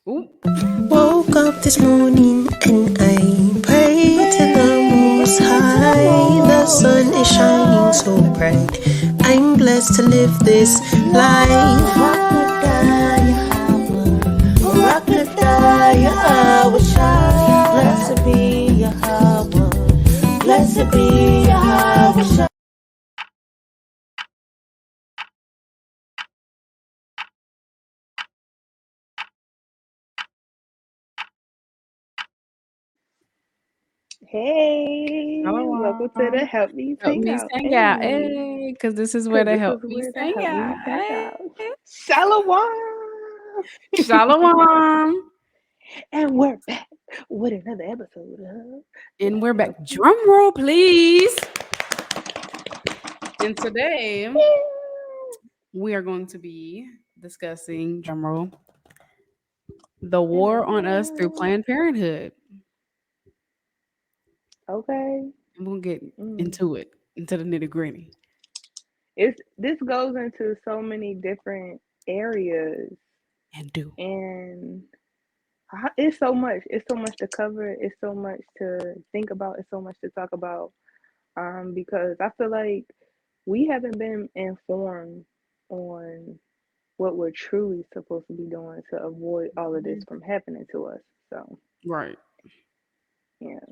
Ooh. Woke up this morning and I prayed to the Most High. The sun is shining so bright. I'm blessed to live this life. Blessed be Yahawah. Blessed be Yahawah. Hey, welcome to the Shalawam. Helpmeets Helpmeets Hangout. hangout. Hey, Hey, because this is where because the this is Helpmeets where the hangout. Helpmeets hang Hey. out. Shalawam! Shalawam. And we're back with another episode of And the we're back. Helpmeets. Drum roll, please. And today we are going to be discussing, drum roll, the war on us through Planned Parenthood. Okay. And we'll get Mm. into it, into the nitty gritty. This goes into so many different areas, And do. and it's so much to cover, it's so much to think about, it's so much to talk about, because I feel like we haven't been informed on what we're truly supposed to be doing to avoid all of this from happening to us. So Right. yeah.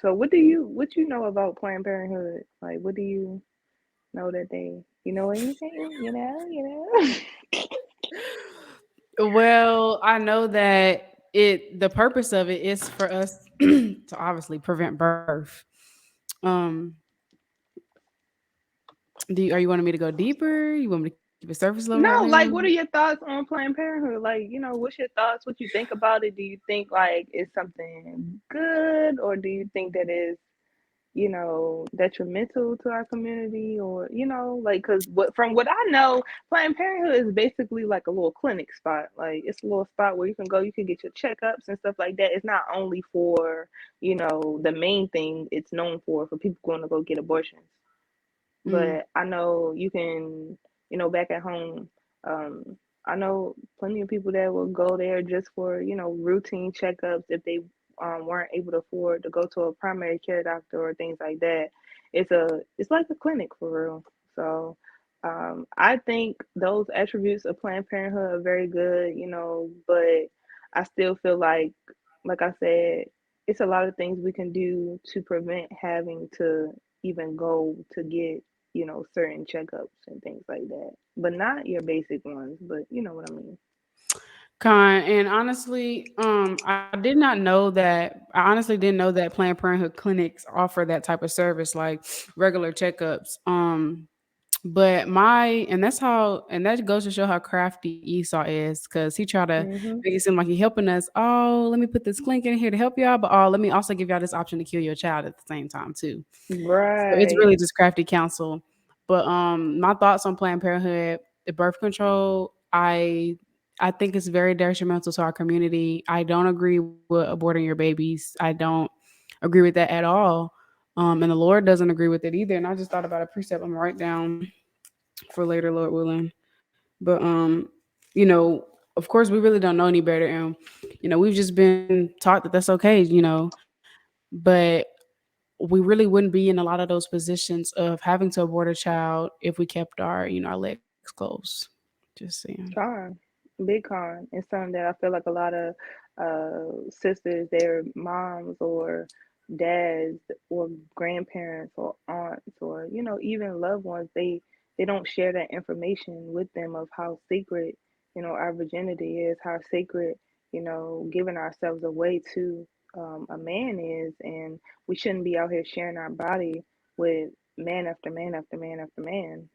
So what you know about Planned Parenthood? Like, what do you know that they, anything, Well, I know that the purpose of it is for us to obviously prevent birth. Um, are you wanting me to go deeper? You want me to keep it surface level right No, now? like, what are your thoughts on Planned Parenthood? Like, what's your thoughts? What you think about it? Do you think like it's something good, or do you think that is, detrimental to our community, or like, because from what I know, Planned Parenthood is basically like a little clinic spot. Like, it's a little spot where you can go, you can get your checkups and stuff like that. It's not only for the main thing it's known for people going to go get abortions. Mm, But I know you can, back at home, I know plenty of people that will go there just for, routine checkups if they weren't able to afford to go to a primary care doctor or things like that. It's like a clinic for real. So I think those attributes of Planned Parenthood are very good, but I still feel like I said, it's a lot of things we can do to prevent having to even go to get, certain checkups and things like that. But not your basic ones, but you know what I mean. and honestly, I did not know that. I honestly didn't know that Planned Parenthood clinics offer that type of service, like regular checkups. But and that's how, and that goes to show how crafty Esau is, because he tried to Mhm. make it seem like he helping us. Oh, let me put this clink in here to help y'all, but oh, let me also give y'all this option to kill your child at the same time too. So it's Right. really just crafty counsel. But my thoughts on Planned Parenthood, the birth control, I think it's very detrimental to our community. I don't agree with aborting your babies. I don't agree with that at all. And the Lord doesn't agree with it either. And I just thought about a precept I'm gonna write down for later, Lord willing. But you know, of course, we really don't know any better, and we've just been taught that that's okay. But we really wouldn't be in a lot of those positions of having to abort a child if we kept our legs closed. Just saying. Con. Big con. It's something that I feel like a lot of sisters, their moms or dads or grandparents or aunts or even loved ones, they don't share that information with them of how sacred our virginity is, how sacred giving ourselves away to a man is, and we shouldn't be out here sharing our body with man after man after man after man.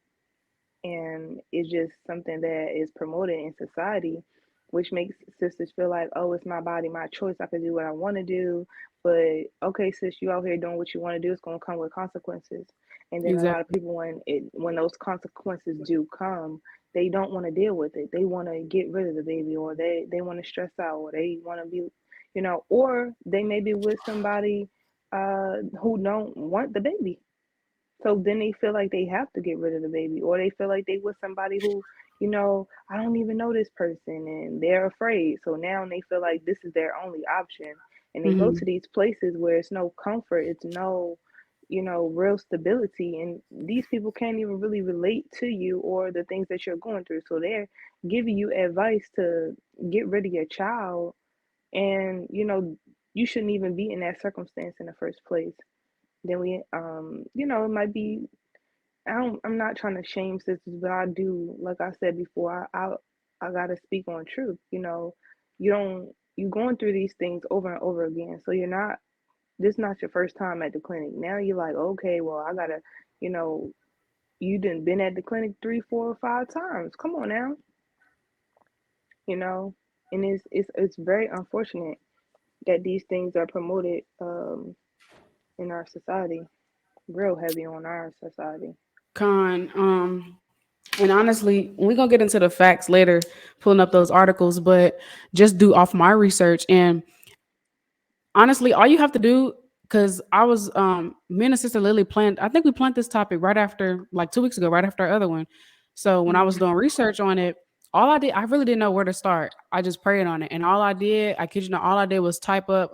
And it's just something that is promoted in society, which makes sisters feel like, oh, it's my body, my choice, I can do what I want to do. But okay, sis, you out here doing what you want to do, it's going to come with consequences. And then a lot of Exactly. people, when those consequences do come, they don't want to deal with it. They want to get rid of the baby, or they want to stress out, or they want to be, or they may be with somebody who don't want the baby, so then they feel like they have to get rid of the baby, or they feel like they with somebody who, I don't even know this person, and they're afraid. So now they feel like this is their only option. And they go Mm-hmm. to these places where it's no comfort, it's no, real stability. And these people can't even really relate to you or the things that you're going through. So they're giving you advice to get rid of your child. And, you shouldn't even be in that circumstance in the first place. Then it might be, I'm not trying to shame sisters, but I do, like I said before, I gotta speak on truth. You don't you going through these things over and over again. So you're not this not your first time at the clinic. Now you're like, okay, well, I gotta, you know, you done been at the clinic 3, 4, or 5 times. Come on now, you know, and it's very unfortunate that these things are promoted in our society, real heavy on our society. Con. And honestly, we're gonna get into the facts later, pulling up those articles, but just do off my research. And honestly, all you have to do, because I was me and Sister Lily planned, I think we planned this topic right after, like 2 weeks ago, right after our other one. So when I was Mm. doing research on it, all I did, I really didn't know where to start. I just prayed on it. And all I did, I kid you not, all I did was type up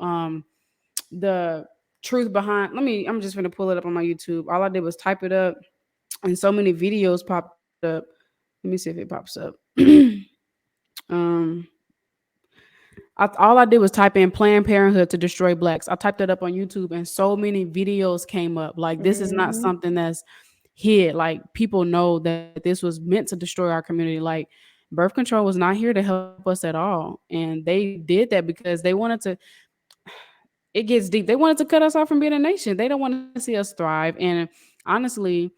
the truth behind, I'm just gonna pull it up on my YouTube. All I did was type it up, and so many videos popped up. Let me see if it pops up. um all I did was type in Planned Parenthood to destroy blacks. I typed it up on YouTube, and so many videos came up. Like, this is not Mhm. something that's hid. Like, people know that this was meant to destroy our community. Like, birth control was not here to help us at all. And they did that because they wanted to, it gets deep. They wanted to cut us off from being a nation. They don't want to see us thrive. And honestly,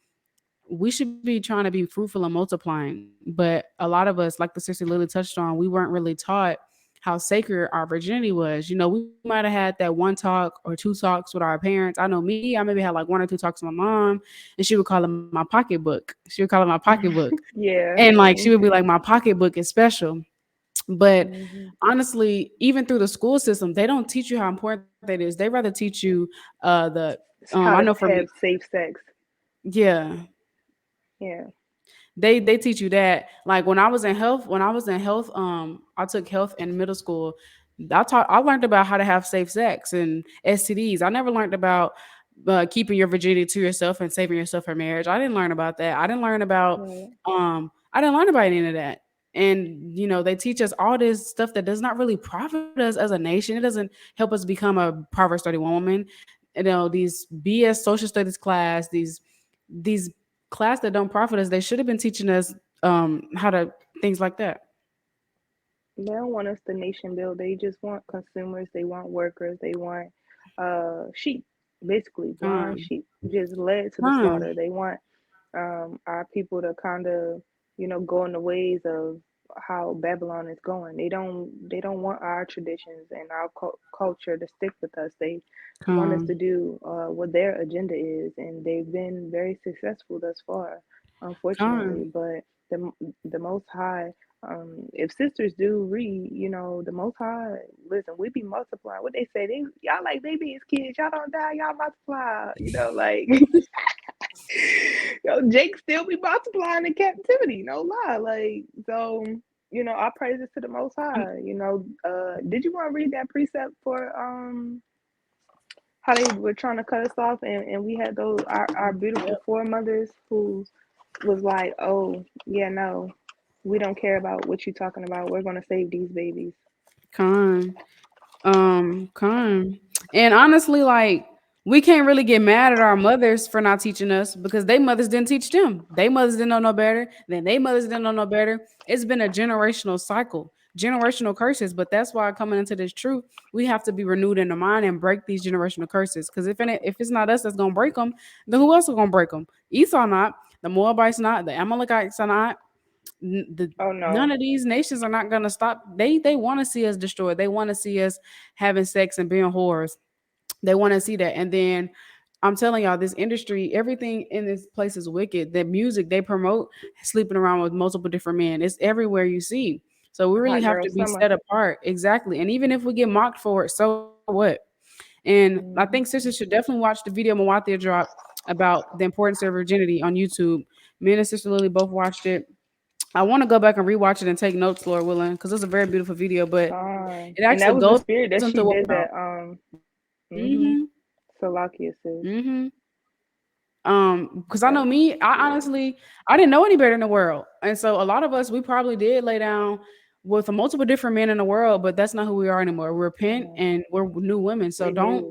we should be trying to be fruitful and multiplying. But a lot of us, like the sister Lily touched on, we weren't really taught how sacred our virginity was. We might have had that one talk or two talks with our parents. I know me, I maybe had like one or two talks with my mom, and she would call it my pocketbook. She would call it my pocketbook. And Yeah. like she would be like, my Mhm. pocketbook is special. But Mhm. honestly, even through the school system, they don't teach you how important that is. They rather teach you the I How know to for me, have safe sex. yeah, Yeah. they teach you that. Like when I was in health, I took health in middle school. I learned about how to have safe sex and STDs. I never learned about keeping your virginity to yourself and saving yourself for marriage. I didn't learn about that. Right. I didn't learn about any of that. And they teach us all this stuff that does not really profit us as a nation. It doesn't help us become a Proverbs 31 woman. These BS social studies class, these class that don't profit us, they should have been teaching us how to things like that. They don't want us to nation build. They just want consumers. They want workers. They want sheep, basically blind Um, sheep, just led to the um, slaughter. They want our people to kind of go in the ways of how Babylon is going. They don't want our traditions and our culture to stick with us. They want us to um, do what their agenda is, and they've been very successful thus far, unfortunately. um, But the Most High, if sisters do read, the Most High, listen, we be multiplying. What they say, y'all like babies, kids, y'all don't die, y'all multiply. Like. Jake still be multiplying in captivity, no lie. Like, so, our praises to the Most High. Did you want to read that precept for how they were trying to cut us off, and we had those our beautiful yep, foremothers who was like, oh yeah, no, we don't care about what you're talking about. We're gonna save these babies. con. Con. And honestly, like, we can't really get mad at our mothers for not teaching us because they mothers didn't teach them. They mothers didn't know no better. Then they mothers didn't know no better. It's been a generational cycle, generational curses. But that's why coming into this truth, we have to be renewed in the mind and break these generational curses. Because if it's not us that's gonna break them, then who else is gonna break them? Esau not, the Moabites not, the Amalekites are not. Oh None no. of these nations are not going to stop. They want to see us destroyed. They want to see us having sex and being whores. They want to see that. And then I'm telling y'all, this industry, everything in this place is wicked. The music they promote, sleeping around with multiple different men, it's everywhere you see. So we really Hot have girl to be summer. set apart. Exactly. And even if we get mocked for it, so what? And I think sisters Hmm. should definitely watch the video Mawathia dropped about the importance of virginity on YouTube. Me and Sister Lily both watched it. I want to go back and rewatch it and take notes, Lord willing, because it's a very beautiful video. But Con. it And actually that was the goes spirit into that what she we're did about. that. Mm-hmm. Salakia sis. Mm-hmm. Because I know That me, I spirit. honestly, I didn't know any better in the world, and so a lot of us, we probably did lay down with multiple different men in the world, but that's not who we are anymore. We repent Yeah. and we're new women. So don't,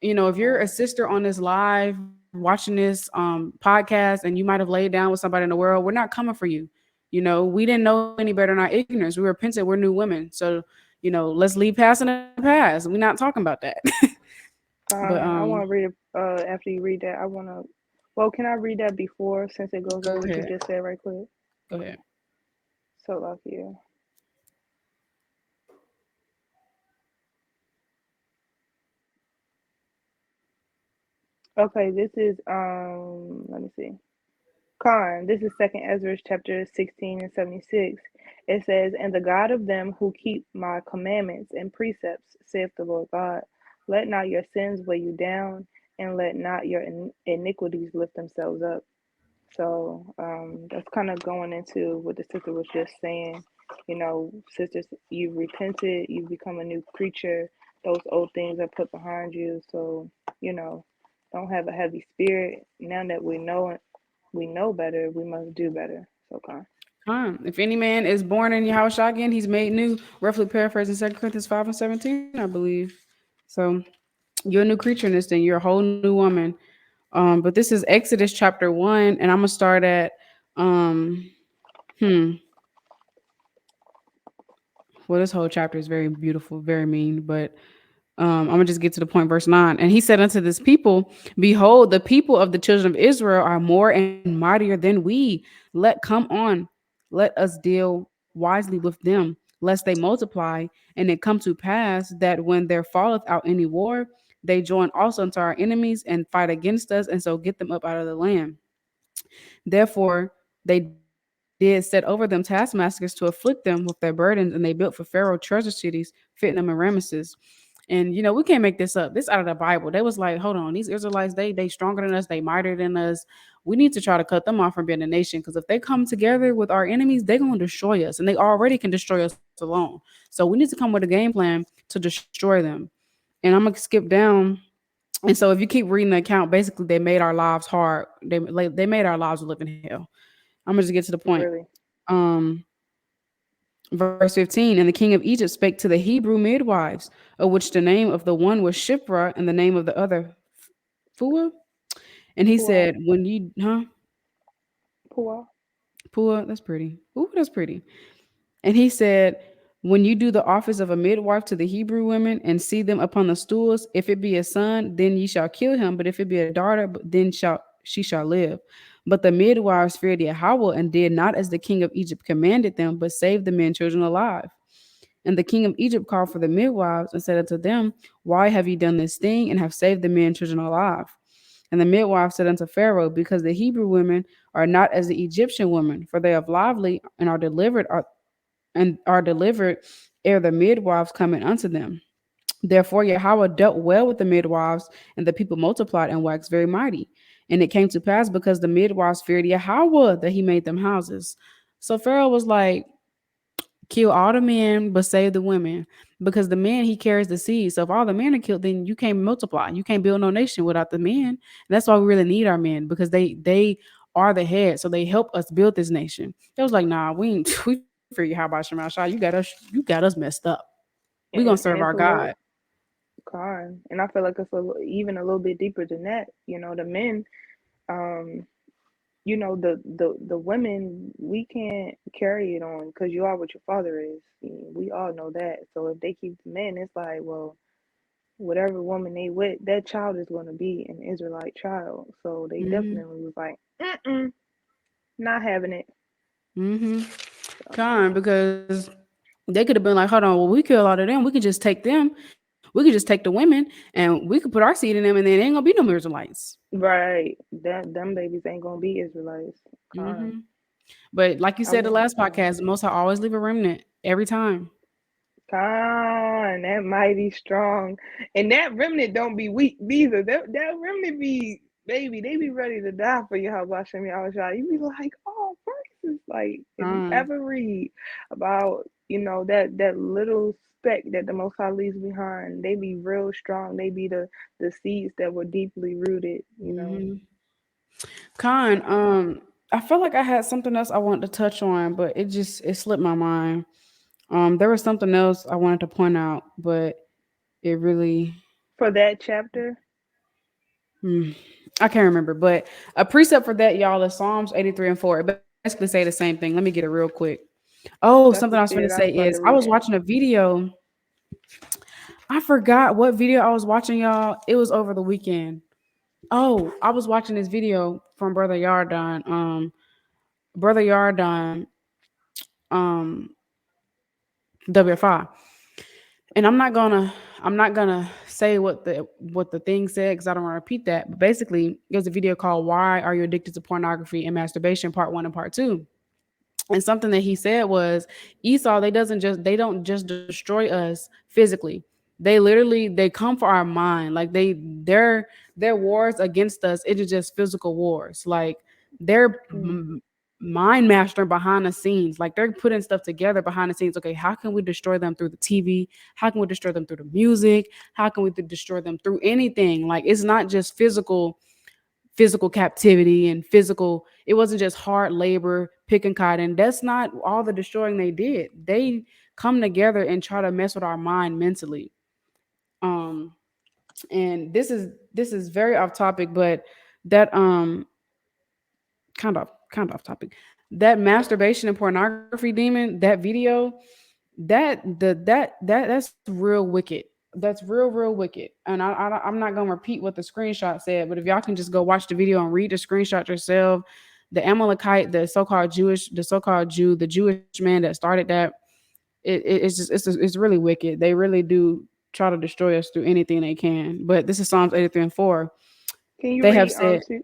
Renewed. if you're a Con. sister on this live watching this podcast and you might have laid down with somebody in the world, we're not coming for you. We didn't know any better in our ignorance. We repented. We're new women. So, let's leave past in the past. We're not talking about that. But Con. I want to read it. After you read that, I want to. Well, can I read that before, since it goes go over what you ahead. just said, right quick? Go ahead. Salakia. Okay, this is let me see. This is Second Ezra chapter 16 and 76. It says, "And the God of them who keep my commandments and precepts, saith the Lord God, let not your sins weigh you down, and let not your iniquities lift themselves up." So that's kind of going into what the sister was just saying. Sisters, you've repented, you've become a new creature. Those old things are put behind you. So, you know, don't have a heavy spirit. Now that we know better, we must do better. So, If any man is born in Yahawashi again, he's made new. Roughly paraphrasing 2 Corinthians 5 and 17, I believe. So you're a new creature in this thing. You're a whole new woman. But this is Exodus chapter 1, and I'm gonna start at um hmm. Well, this whole chapter is very beautiful, very mean, but I'm gonna just get to the point, verse 9. And he said unto this people, behold, the people of the children of Israel are more and mightier than we. Let come on, let us deal wisely with them, lest they multiply, and it come to pass that when there falleth out any war, they join also unto our enemies and fight against us, and so get them up out of the land. Therefore, they did set over them taskmasters to afflict them with their burdens, and they built for Pharaoh treasure cities, fitting them in Ramesses. And we can't make this up. This out of the Bible. They was like, hold on, these Israelites, they stronger than us, they mightier than us. We need to try to cut them off from being a nation, because if they come together with our enemies, they're gonna destroy us, and they already can destroy us alone. So we need to come with a game plan to destroy them. And I'm gonna skip down. And so if you keep reading the account, basically they made our lives hard. They made our lives live in hell. I'm gonna just get to the point. really. Um, Verse 15, and the king of Egypt spake to the Hebrew midwives, of which the name of the one was Shipra and the name of the other Phua. And he Pua. said, when you, huh? Pua. Phua, that's pretty. Ooh, that's pretty. And he said, when you do the office of a midwife to the Hebrew women and see them upon the stools, if it be a son, then ye shall kill him. But if it be a daughter, then she shall live. But the midwives feared Yahawah and did not as the king of Egypt commanded them, but saved the men children alive. And the king of Egypt called for the midwives and said unto them, why have ye done this thing and have saved the men children alive? And the midwives said unto Pharaoh, because the Hebrew women are not as the Egyptian women, for they are lively and are delivered ere the midwives coming unto them. Therefore Yahweh dealt well with the midwives, and the people multiplied and waxed very mighty. And it came to pass, because the midwives feared Yahweh, that he made them houses. So Pharaoh was like, kill all the men but save the women, because the man, he carries the seed. So if all the men are killed, then you can't multiply, you can't build no nation without the men. And that's why we really need our men, because they are the head, so they help us build this nation. It was like, nah, we ain't we figure how about Shemal Shah, you got us messed up. We gonna serve And our it's a God. little and I feel like it's even a little bit deeper than that. The men, um, the women, we can't carry it on because you are what your father is. We all know that. So if they keep the men, it's like, well, whatever woman they with, that child is going to be an Israelite child. So they Mm-hmm. definitely was like, not having it. Mm-hmm. So, Con, because they could have been like, hold on, well, we kill all of them, we could just take them, we could just take the women, and we could put our seed in them, and then there ain't gonna be no Israelites. right, that them babies ain't gonna be Israelites. Mm-hmm. Con, But like you I said the want last podcast, the Most High always leave a remnant every time. that mighty strong, and that remnant don't be weak neither. That remnant be baby, they be ready to die for you. How about Shem Yahawashi? You be like, oh, It's like if you Con. ever read about, that little speck that the Most High leaves behind, they be real strong. They be the seeds that were deeply rooted. Hmm. Con. I feel like I had something else I wanted to touch on, but it slipped my mind. There was something else I wanted to point out, but it really, For that chapter, hmm, I can't remember. But a precept for that, y'all, is Psalms 83 and 4. It basically say the same thing. Let me get it real quick. Oh, something I that's was the going to say spirit I was is about I to was read watching in. a video. I forgot what video I was watching, y'all. It was over the weekend. Oh, I was watching this video from Brother Yardan. Brother Yardan, um, WFI. And I'm not gonna say what the thing said because I don't want to repeat that. But basically, there's a video called "Why Are You Addicted to Pornography and Masturbation?" Part One and Part Two. And something that he said was Esau. They don't just destroy us physically. They come for our mind. Like their wars against us. It is just physical wars. Like they're Mm. mind mastering behind the scenes. Like they're putting stuff together behind the scenes. Okay, how can we destroy them through the TV? How can we destroy them through the music? How can we destroy them through anything? Like it's not just physical captivity and physical. It wasn't just hard labor picking cotton. That's not all the destroying they did. They come together and try to mess with our mind mentally. um and this is very off topic, but that kind of off topic, that masturbation and pornography demon, that video, that's real wicked. That's real wicked. And I'm not gonna repeat what the screenshot said, but if y'all can just go watch the video and read the screenshot yourself. The Amalekite, the so-called Jew, the Jewish man that started that, it's really wicked. They really do try to destroy us through anything they can. But this is Psalms 83 and 4. Can you They have read said, two?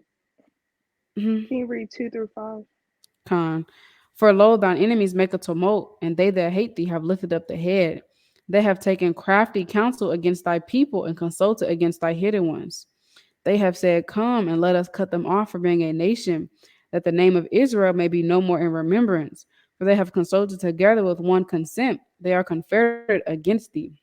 mhm, Can you read 2 through 5? Con. For lo, thine enemies make a tumult, and they that hate thee have lifted up the head. They have taken crafty counsel against thy people and consulted against thy hidden ones. They have said, come and let us cut them off from being a nation, that the name of Israel may be no more in remembrance. For they have consulted together with one consent. They are confederate against thee.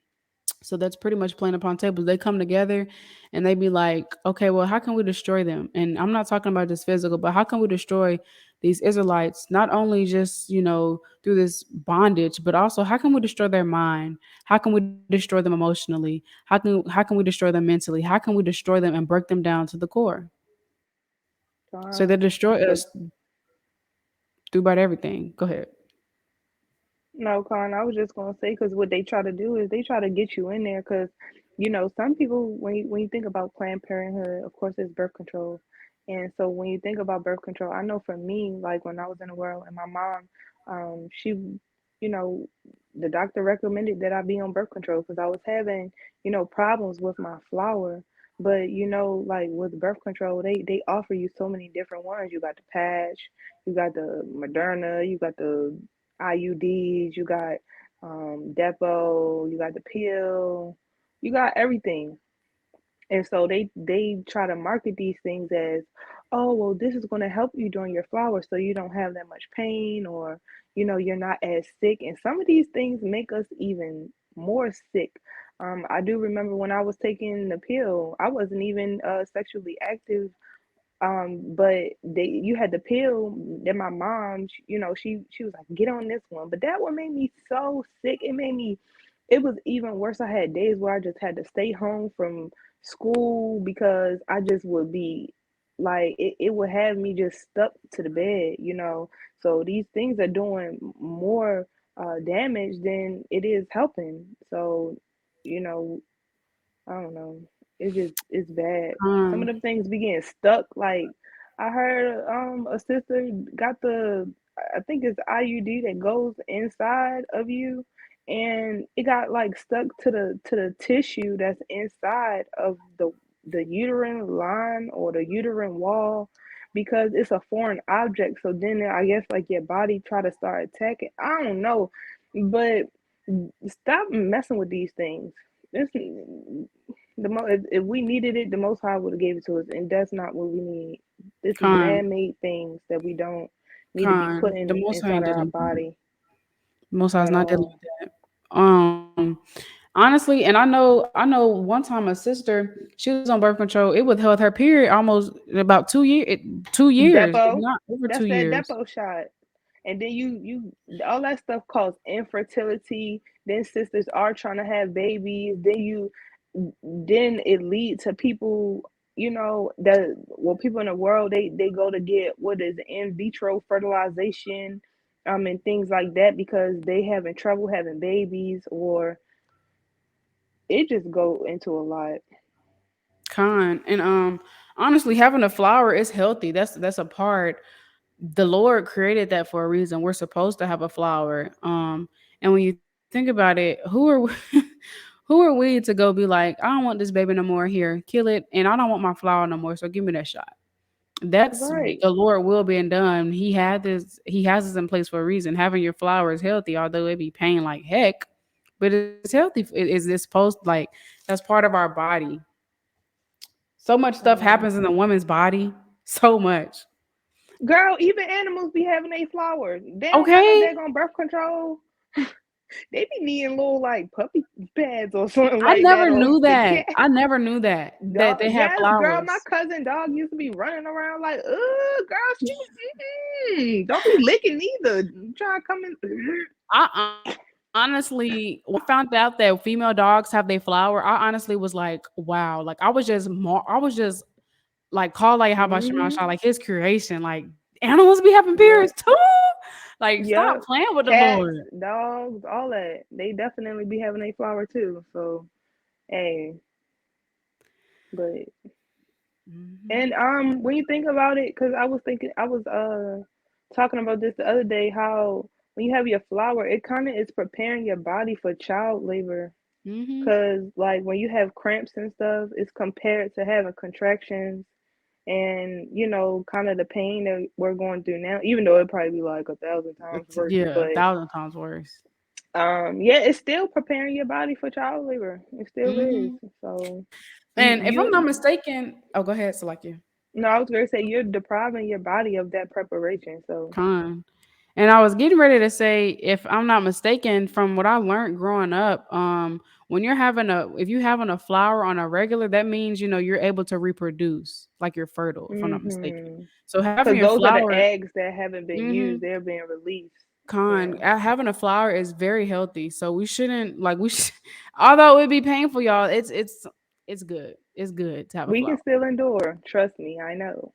So that's pretty much playing upon tables. They come together and they be like, okay, well, how can we destroy them? And I'm not talking about just physical, but how can we destroy these Israelites, not only just, through this bondage, but also how can we destroy their mind? How can we destroy them emotionally? How can we destroy them mentally? How can we destroy them and break them down to the core? So they destroy Because us through about everything. Go ahead. No, Con, I was just gonna say because what they try to do is they try to get you in there because, some people when you think about Planned Parenthood, of course, it's birth control, and so when you think about birth control, I know for me, like when I was in the world and my mom, she, you know, the doctor recommended that I be on birth control because I was having, problems with my flower. But like with birth control, they offer you so many different ones. You got the patch, you got the Moderna, you got the IUDs, you got Depo, you got the pill, you got everything. And so they try to market these things as, oh, well, this is going to help you during your flower so you don't have that much pain or you're not as sick. And some of these things make us even more sick. I do remember when I was taking the pill, I wasn't even sexually active, but you had the pill that my mom, she was like, get on this one. But that one made me so sick. It was even worse. I had days where I just had to stay home from school because I just would be like it would have me just stuck to the bed. So these things are doing more damage than it is helping. So, you know, I don't know. It's bad. Some of Um, them things be getting stuck. Like I heard a sister got I think it's IUD that goes inside of you and it got like stuck to the tissue that's inside of the uterine line or the uterine wall because it's a foreign object. So then I guess like your body try to start attacking. I don't know. But stop messing with these things. This if we needed it, the Most High would have gave it to us, and that's not what we need. This is con. man-made things that we don't. need to be put The in Most High inside ain't of our dealing with that. body Most High's at not dealing all. with that. Honestly, and I know one time a sister, she was on birth control. It withheld her period almost about 2 years, 2 years, if Depo, not over two that's that years. depo shot. And then all that stuff causes infertility. Then sisters are trying to have babies. Then it leads to people, that well, people in the world, they go to get what is it, in vitro fertilization, and things like that because they having trouble having babies, or it just go into a lot. And honestly, having a flower is healthy. That's a part. The Lord created that for a reason. We're supposed to have a flower. And when you think about it, who are we to go be like, I don't want this baby no more. Here, kill it, and I don't want my flower no more. So give me that shot. That's Right. the Lord will being done. He has this in place for a reason. Having your flower is healthy, although it be pain like heck, but it's healthy. Is this supposed like that's part of our body? So much stuff Um, happens in the woman's body. So much. Girl, even animals be having a flowers. They don't got no Okay. daggone birth control. They be needing little like puppy pads or something I like that, never or knew the that. cat. I never knew that Dog, they have yes, girl, my flowers. cousin dog used to be running around like, girl, don't be licking either. Try to come in. I honestly, when I found out that female dogs have their flower, I honestly was like, wow. Like I was just like call like Bahasham Mm-hmm. like his creation. Like animals be having Yep. periods too. Like stop Yep. playing with the Cats, Lord. dogs, all that. They definitely be having a flower too. So, hey, but Hmm. and when you think about it, because I was talking about this the other day, how when you have your flower, it kind of is preparing your body for child labor. Hmm. Cause like when you have cramps and stuff, it's compared to having contractions, and kind of the pain that we're going through now. Even though it probably be like 1,000 times It's, worse, yeah, a but thousand times worse. yeah, it's still preparing your body for child labor. It still is. Hmm. So And if I'm not you mistaken, oh, go ahead, Salakia. no, I was gonna say you're depriving your body of that preparation. So. Con. And I was getting ready to say, if I'm not mistaken, from what I learned growing up, when you're having if you having a flower on a regular, that means you're able to reproduce, like you're fertile. If I'm not mistaken, Mm-hmm. so having Because your those are the flower, eggs that haven't been mm-hmm, used. They're being released. con, Yeah. having a flower is very healthy. So we shouldn't like we, although it would be painful, y'all. It's good. It's good to have a We can flower. still endure. Trust me, I know.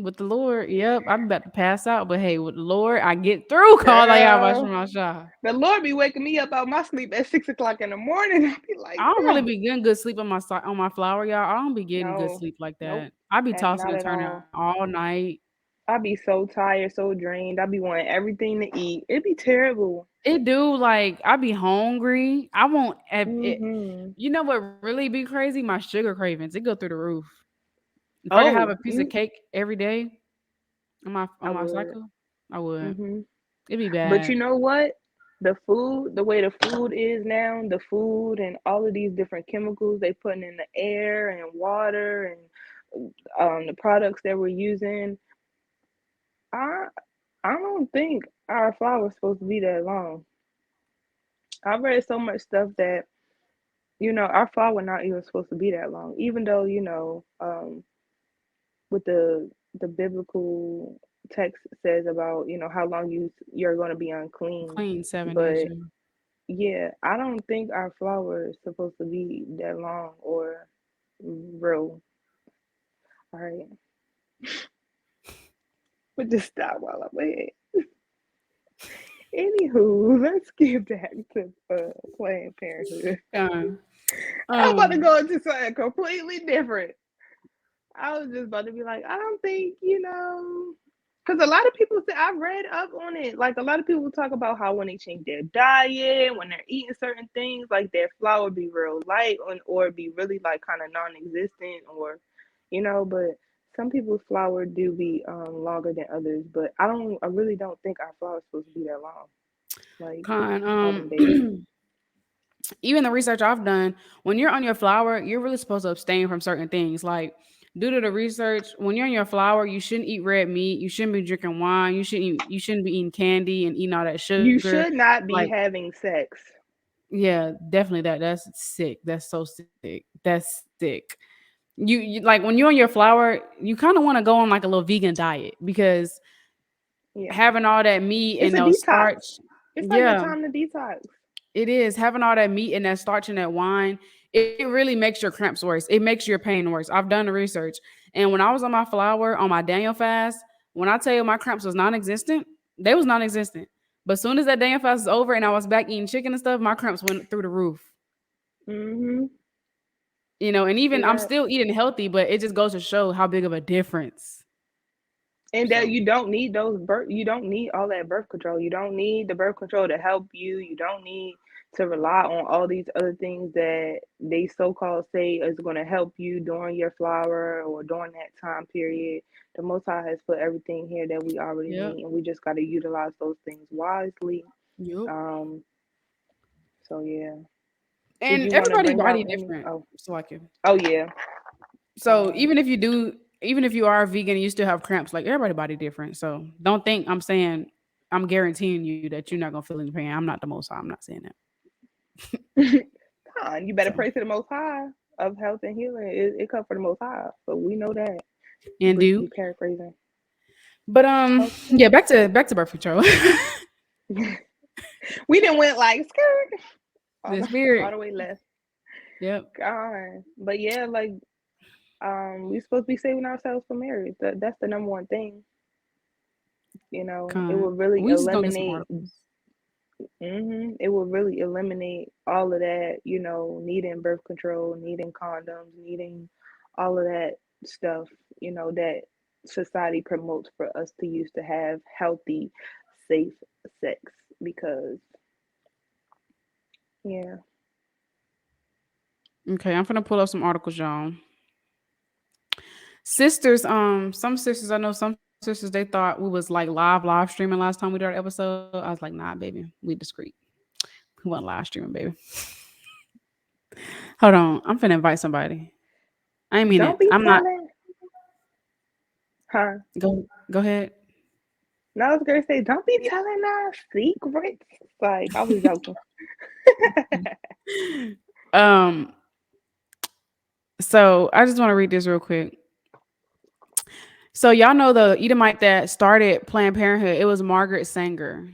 With the Lord, yep, I'm about to pass out, but hey, with the Lord, I get through. Call like Girl, Yahawashi. the Lord be waking me up out my sleep at 6 o'clock in the morning. I be like, I don't really bro, be getting good sleep on on my flower, y'all. I don't be getting good no, sleep like nope, that. I be tossing not and at turning all. all night. I be so tired, so drained. I be wanting everything to eat. It'd be terrible. It do like I be hungry. I won't. It, Mm-hmm. you know what really be crazy? My sugar cravings. It go through the roof. If I could have a Oh, piece of cake every day on I my would. cycle, I would. Mm-hmm. It'd be But bad. you know what? The way the food is now, the food and all of these different chemicals they putting in the air and water and the products that we're using, I I don't think our flower's supposed to be that long. I've read so much stuff that our flower not even supposed to be that long, even though with the biblical text says about how long you're going to be unclean, Clean 7 days. but Yeah. yeah, I don't think our flower is supposed to be that long or real. All right, but just stop while I'm ahead. Anywho, let's get back to Planned Parenthood. Um, I'm about to um, go into something completely different. I was just about to be like, I don't think, because a lot of people say I've read up on it. Like a lot of people talk about how when they change their diet, when they're eating certain things, like their flour be real light or be really like kind of non-existent or, but some people's flour do be longer than others. But I really don't think our flour is supposed to be that long, like Con, all them days. even the research I've done, when you're on your flower, you're really supposed to abstain from certain things. Like due to the research, when you're in your flower, you shouldn't eat red meat. You shouldn't be drinking wine. You shouldn't be eating candy and eating all that You sugar. should not be Like, having sex. yeah, definitely that's sick. That's so sick. That's sick. You like when you're on your flower, you kind of want to go on like a little vegan diet because Yeah. having all that meat It's and a those detox. starch, It's like a yeah, time to detox. it is having all that meat and that starch and that wine. It really makes your cramps worse. It makes your pain worse. I've done the research, and when I was on my flower on my Daniel fast, when I tell you my cramps was non-existent, they was non-existent. But as soon as that Daniel fast was over and I was back eating chicken and stuff, my cramps went through the roof. Mhm. And See even I'm that? still eating healthy, but it just goes to show how big of a difference. And that So you don't need those birth. You don't need all that birth control. You don't need the birth control to help you. You don't need to rely on all these other things that they so called say is going to help you during your flower or during that time period. The Most High has put everything here that we already yep, need, and we just got to utilize those things wisely. yep. Um. So yeah. Did And you want to everybody bring body out any? different. Oh. So I can. Oh yeah. So Um. even if you are vegan, and you still have cramps. Like everybody body different. So don't think I'm saying I'm guaranteeing you that you're not gonna feel any pain. I'm not the most high. I'm not saying that. Con, you better So pray to the Most High of health and healing. It comes from the Most High, so we know that. and do. Briefly paraphrasing. But Okay. yeah, back to birth control. We didn't went like skirt all The the all spirit. the way left. Yep. God, but yeah, like we supposed to be saving ourselves for marriage. That's the number one thing. It Con. will really We just gonna get some eliminate. articles. It will really eliminate all of that. Needing birth control, needing condoms, needing all of that stuff. That society promotes for us to use to have healthy, safe sex. Because yeah, Okay, I'm gonna pull up some articles, y'all. Sisters, some sisters I know, some sisters they thought we was like live streaming last time we did our episode. I was like, nah, baby, we discreet. We wasn't live streaming, baby. Hold on, I'm finna invite somebody. I ain't mean don't it. be I'm not. telling, huh? Go ahead. No, I was gonna say, don't be telling us secrets. Like I was joking. Um, so I just want to read this real quick. So y'all know the Edomite that started Planned Parenthood. It was Margaret Sanger.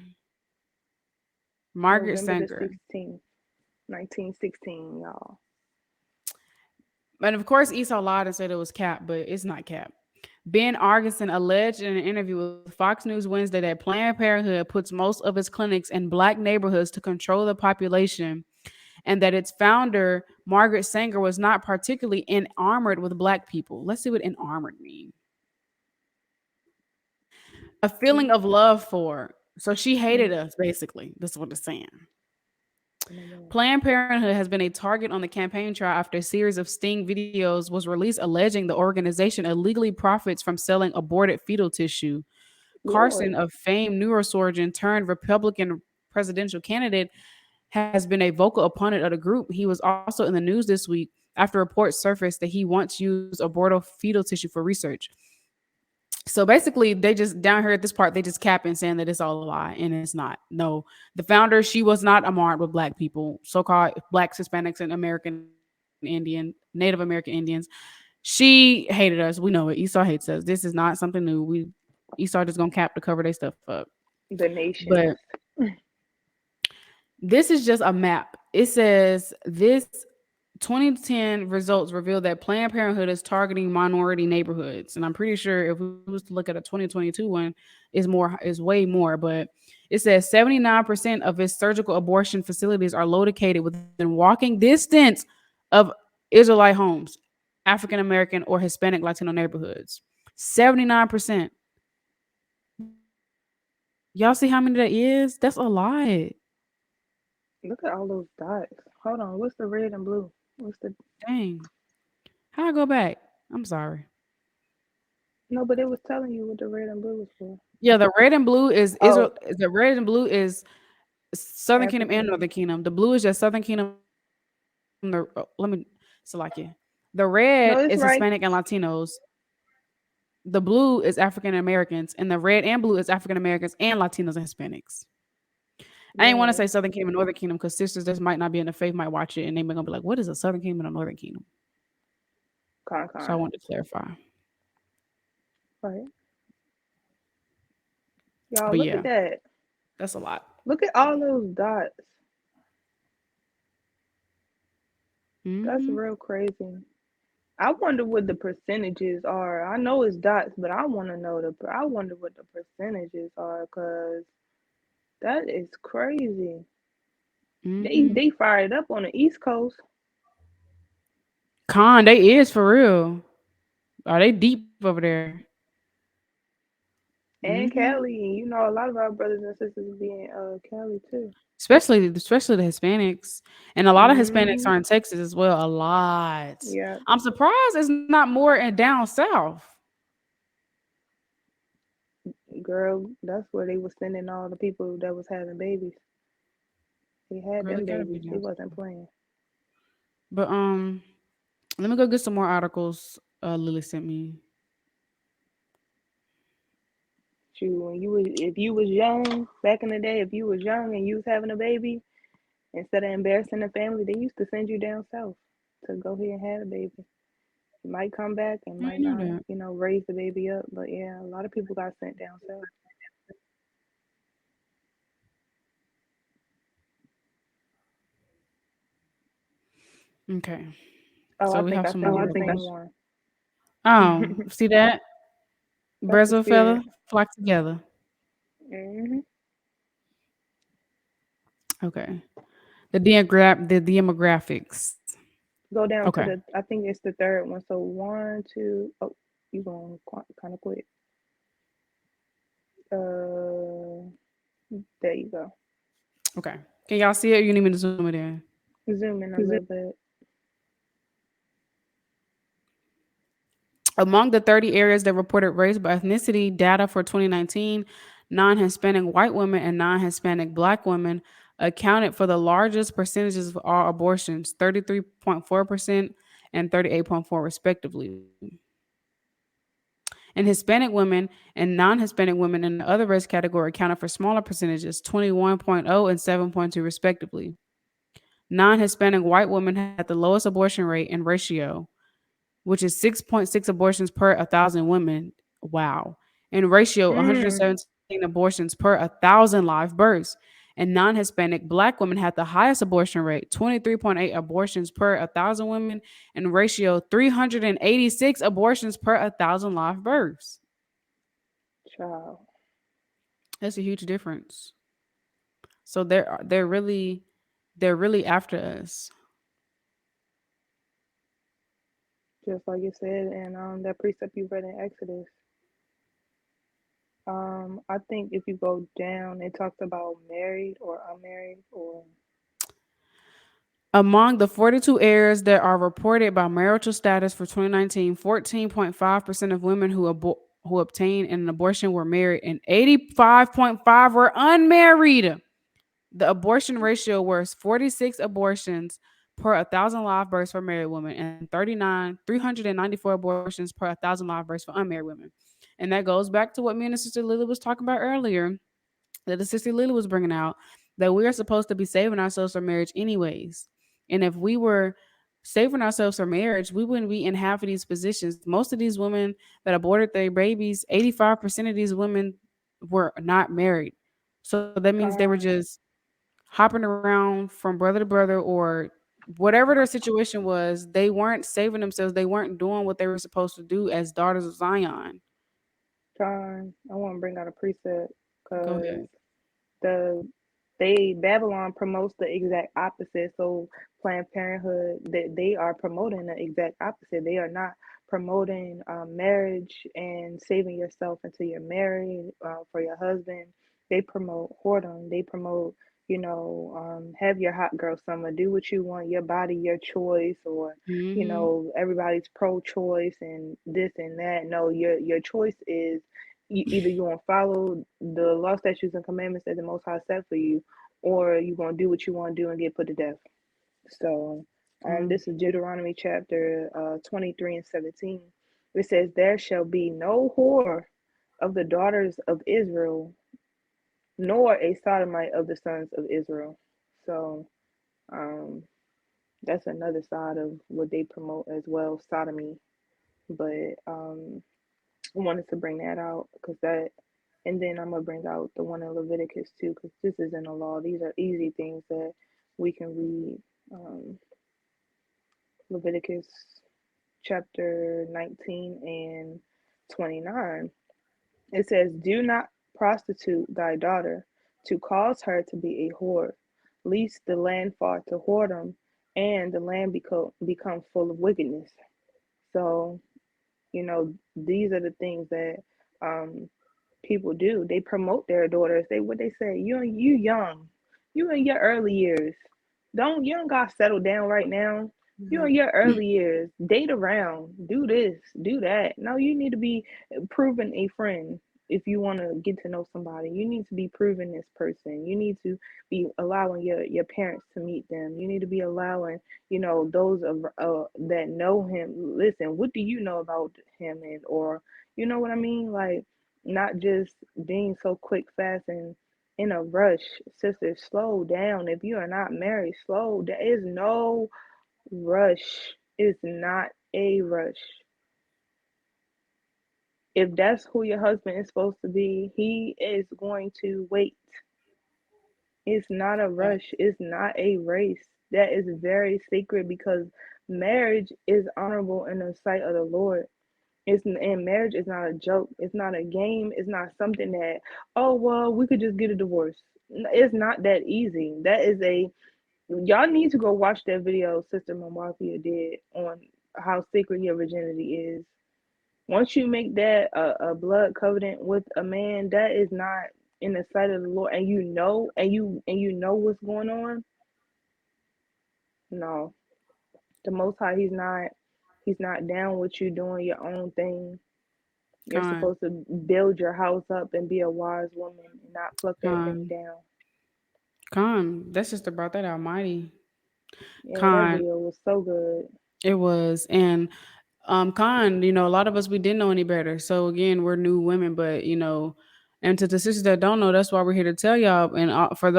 Margaret November the Sanger. 16th, 1916, y'all. And of course, Esau lied and said it was Cap, but it's not Cap. Ben Argison alleged in an interview with Fox News Wednesday that Planned Parenthood puts most of its clinics in black neighborhoods to control the population, and that its founder, Margaret Sanger, was not particularly enamored with black people. Let's see what enamored means. A feeling of love for. So she hated us, basically. That's what it's saying. Mm-hmm. Planned Parenthood has been a target on the campaign trail after a series of sting videos was released alleging the organization illegally profits from selling aborted fetal tissue. Carson, Lord, a famed neurosurgeon turned Republican presidential candidate, has been a vocal opponent of the group. He was also in the news this week after reports surfaced that he once used aborted fetal tissue for research. So basically, they just down here at this part, they just capping saying that it's all a lie, and it's not. No, the founder, she was not enamored with black people, so-called blacks, Hispanics, and American Indian, Native American Indians. She hated us. We know it. Esau hates us. This is not something new. Esau just gonna cap to cover their stuff up. the But nations. this is just a map. It says this 2010 results reveal that Planned Parenthood is targeting minority neighborhoods, and I'm pretty sure if we was to look at a 2022 one, is way more. But it says 79% of its surgical abortion facilities are located within walking distance of Israelite homes, African American or Hispanic Latino neighborhoods. 79%. Y'all see how many that is? That's a lot. Look at all those dots. Hold on, what's the red and blue? What's the Dang. How I go back? I'm sorry. No, but it was telling you what the red and blue was for. Yeah, the red and blue is Oh, Israel. The red and blue is Southern Kingdom and African. Northern Kingdom. The blue is just Southern Kingdom. Let me Salakia. The No, red it's is right. Hispanic and Latinos. The blue is African Americans, and the red and blue is African Americans and Latinos and Hispanics. I didn't want to Yes. say Southern Kingdom and Northern Kingdom because sisters that might not be in the faith might watch it and they might gonna be like, "What is a Southern Kingdom and a Northern Kingdom?" So I Con. wanted to clarify. Right. Y'all, But look at yeah, that. that's a lot. Look at all those dots. That's Hmm. real crazy. I wonder what the percentages are. I know it's dots, but I want to know I wonder what the percentages are, cause that is crazy. Hmm. They fired up on the East Coast Con, they is for real. Are they deep over there? and Hmm. Cali. You know, a lot of our brothers and sisters be in Cali too. Especially the Hispanics, and a lot of Hispanics Hmm. are in Texas as well. A lot. Yeah, I'm surprised it's not more in down south. girl, that's where they was sending all the people that was having babies. They had Girl, them it gotta be babies. They down wasn't south. playing. But let me go get some more articles. Lily sent me. Shoot, when you was if you was young back in the day, if you was young and you was having a baby, instead of embarrassing the family, they used to send you down south to go here and have a baby. You might come back and I might didn't not, know that. raise the baby up. But yeah, a lot of people got sent down south. Okay, Oh, so I we think have I some sent more you the same articles. one. See that? That's Birds the of a feather spirit. flock together. Hmm. Okay. The demographics. Go down Okay. to I think it's the third one. So one, two, oh, you going kind of quick. Uh, there you go. Okay. Can y'all see it? You need me to zoom it in. Zoom in a little bit. Among the 30 areas that reported race by ethnicity data for 2019, non Hispanic white women and non Hispanic black women accounted for the largest percentages of all abortions, 33.4% and 38.4 respectively. And Hispanic women and non Hispanic women in the other race category accounted for smaller percentages, 21.0 and 7.2 respectively. Non Hispanic white women had the lowest abortion rate and ratio, which is 6.6 abortions per 1,000 women. Wow. And ratio Mm, 117 abortions per 1,000 live births. And non Hispanic black women had the highest abortion rate, 23.8 abortions per 1,000 women, and ratio 386 abortions per 1,000 live births. child. That's a huge difference. So they're really after us. Just like you said, and that precept you read in Exodus. I think if you go down, it talks about married or unmarried or Among the 42 errors that are reported by marital status for 2019, 14.5% of women who obtained an abortion were married and 85.5 were unmarried. The abortion ratio was 46 abortions per 1,000 live births for married women and 394 abortions per 1,000 live births for unmarried women. And that goes back to what me and Sister Lily was talking about earlier, that the Sister Lily was bringing out, that we are supposed to be saving ourselves for marriage anyways. And if we were saving ourselves for marriage, we wouldn't be in half of these positions. Most of these women that aborted their babies, 85% of these women were not married. So that means they were con, just hopping around from brother to brother, or whatever their situation was. They weren't saving themselves. They weren't doing what they were supposed to do as daughters of Zion. con. I want to bring out a precept Go because ahead. the they Babylon promotes the exact opposite. So Planned Parenthood, that they are promoting the exact opposite. They are not promoting marriage and saving yourself until you're married for your husband. They promote whoredom. They promote, have your hot girl summer. Do what you want. Your body, your choice, or Hmm. everybody's pro-choice and this and that. No, your choice is either you want to follow the law, statutes, and commandments that the Most High set for you, or you want to do what you want to do and get put to death. So, Con, This is Deuteronomy chapter 23 and 17. It says, "There shall be no whore of the daughters of Israel, nor a sodomite of the sons of Israel." So um, that's another side of what they promote as well, sodomy. But I wanted to bring that out because that, and then I'm gonna bring out the one in Leviticus too, because this is in the law. These are easy things that we can read. Um, Leviticus chapter 19 and 29. It says, "Do not prostitute thy daughter to cause her to be a whore, lest the land fall to whoredom, and the land become full of wickedness." So, these are the things that um, people do. They promote their daughters. What they say, you young, you in your early years. You don't got settled down right now. You in mhm. your early years. Date around. Do this. Do that. No, you need to be proven a friend. If you want to get to know somebody, you need to be proving this person. You need to be allowing your parents to meet them. You need to be allowing those of that know him. Listen, what do you know about him, and or you know what I mean, like not just being so quick, fast, and in a rush. Sisters, slow down. If you are not married, slow. There is no rush. It's not a rush. If that's who your husband is supposed to be, he is going to wait. It's not a rush. It's not a race. That is very sacred because marriage is honorable in the sight of the Lord. And marriage is not a joke. It's not a game. It's not something that, oh well, we could just get a divorce. It's not that easy. That is a Y'all need to go watch that video Sister Mamafia did on how sacred your virginity is. Once you make that a blood covenant with a man, that is not in the sight of the Lord, and you know what's going on. No, the Most High, he's not down with you doing your own thing. You're Con, supposed to build your house up and be a wise woman and not pluck that thing con, down. con. That's just about that Almighty. Yeah, that Con, video was so good. it was. And Con, a lot of us we didn't know any better. So again, we're new women, but and to the sisters that don't know, that's why we're here to tell y'all. And for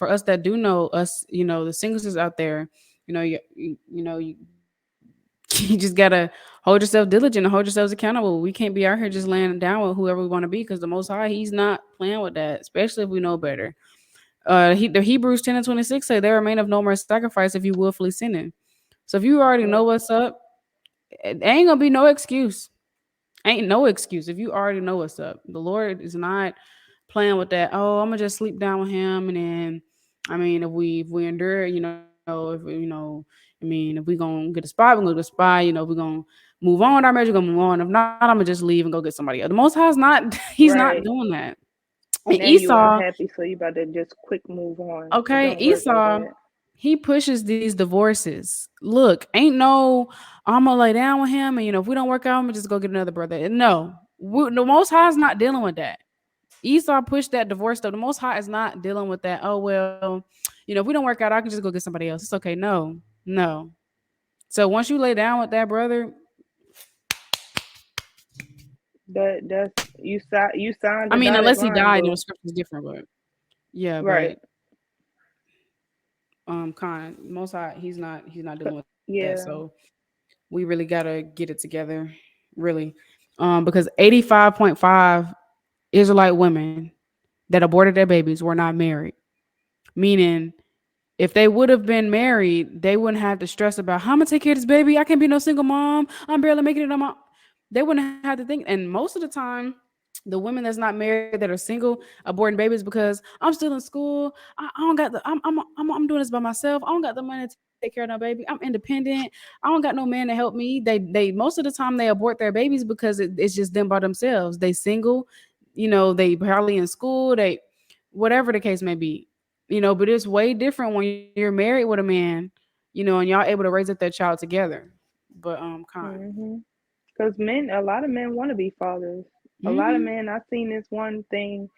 us that do know, us, the singles out there, you just gotta hold yourself diligent and hold yourselves accountable. We can't be out here just laying down with whoever we want to be, because the Most High, He's not playing with that, especially if we know better. The Hebrews 10:26 say there remain of no more sacrifice if you willfully sinning. So if you already know Yep. what's up, it ain't gonna be no excuse. Ain't no excuse if you already know what's up. The Lord is not playing with that. Oh, I'm gonna just sleep down with him, and then, I mean, if we endure, if we gonna get a spot, we're gonna get a spot. If we gonna move on with our marriage, we're gonna move on. If not, I'm gonna just leave and go get somebody else. The Most High is not. He's not Right. doing that. And Now you Esau, unhappy, so you about to just quick move on. It okay, don't work like Esau, that. he pushes these divorces. Look, ain't no, I'm gonna lay down with him, and if we don't work out, I'm gonna just go get another brother. No, the Most High is not dealing with that. Esau pushed that divorce stuff. The Most High is not dealing with that. Oh well, if we don't work out, I can just go get somebody else. It's okay. No, no. So once you lay down with that brother, That's you signed I the mean, dotted unless he line, died, boo. the scripture is different. But yeah, Right. but Khan, Most High, he's not dealing with that. So Yeah. we really gotta get it together, really, because 85.5 Israelite women that aborted their babies were not married, meaning if they would have been married, they wouldn't have to stress about how I'm gonna take care of this baby. I can't be no single mom. I'm barely making it on my. They wouldn't have to think. And most of the time, the women that's not married that are single aborting babies because I'm still in school. I don't got the. I'm doing this by myself. I don't got the money to take care of no baby. I'm independent. I don't got no man to help me. They most of the time they abort their babies because it's just them by themselves. They single. They probably in school. They whatever the case may be. But it's way different when you're married with a man, and y'all able to raise up that child together. But Con. Mhm. Because a lot of men want to be fathers. A lot of Mm-hmm. men. I seen this one thing.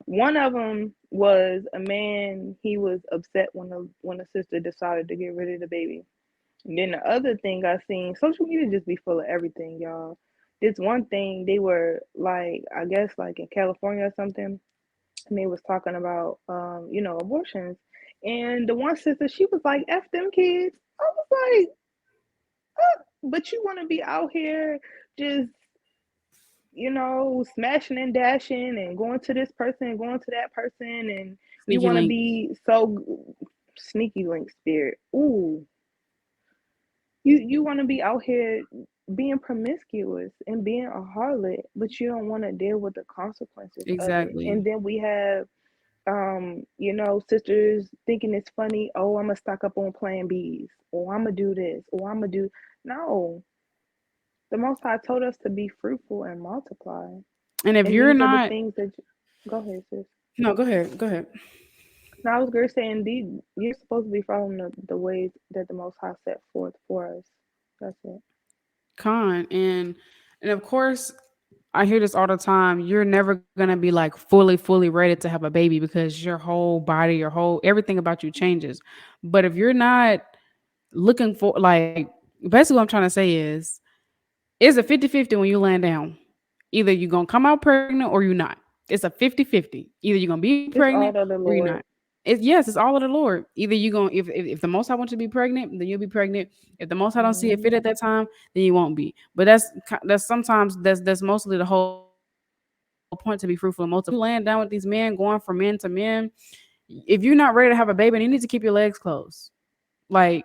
One of them was a man. He was upset when the sister decided to get rid of the baby. And then the other thing I seen, social media just be full of everything, y'all. This one thing they were like, I guess like in California or something, and they was talking about abortions. And the one sister, she was like, F them kids. I was like, but you wanna be out here just, smashing and dashing and going to this person and going to that person, and you Sneaky wanna link. be so sneaky link spirit. Ooh, you want to be out here being promiscuous and being a harlot, but you don't want to deal with the consequences of it. Exactly. And then we have sisters thinking it's funny. Oh, I'm gonna stock up on Plan B's, or I'm gonna do this, or I'm gonna do. No, the Most High told us to be fruitful and multiply, And if and you're these are the not, things that. Go ahead, sis. no, go ahead. Go ahead. Now I was gonna say, indeed, you're supposed to be following the ways that the Most High set forth for us. That's it. Con. And of course, I hear this all the time. You're never gonna be like fully ready to have a baby because your whole body, your whole everything about you changes. But if you're not looking for like basically what I'm trying to say is a 50-50 when you land down. Either you're gonna come out pregnant or you're not. It's a 50-50. Either you're gonna be It's pregnant all of the or you're not. Lord. Yes, it's all of the Lord. Either you gonna if the most High wants you to be pregnant, then you'll be pregnant. If the most High don't see it Hmm. fit at that time, then you won't be. But that's sometimes that's mostly the whole point to be fruitful and multiply. Because when you laying down with these men, going from men to men, if you're not ready to have a baby, then you need to keep your legs closed. Like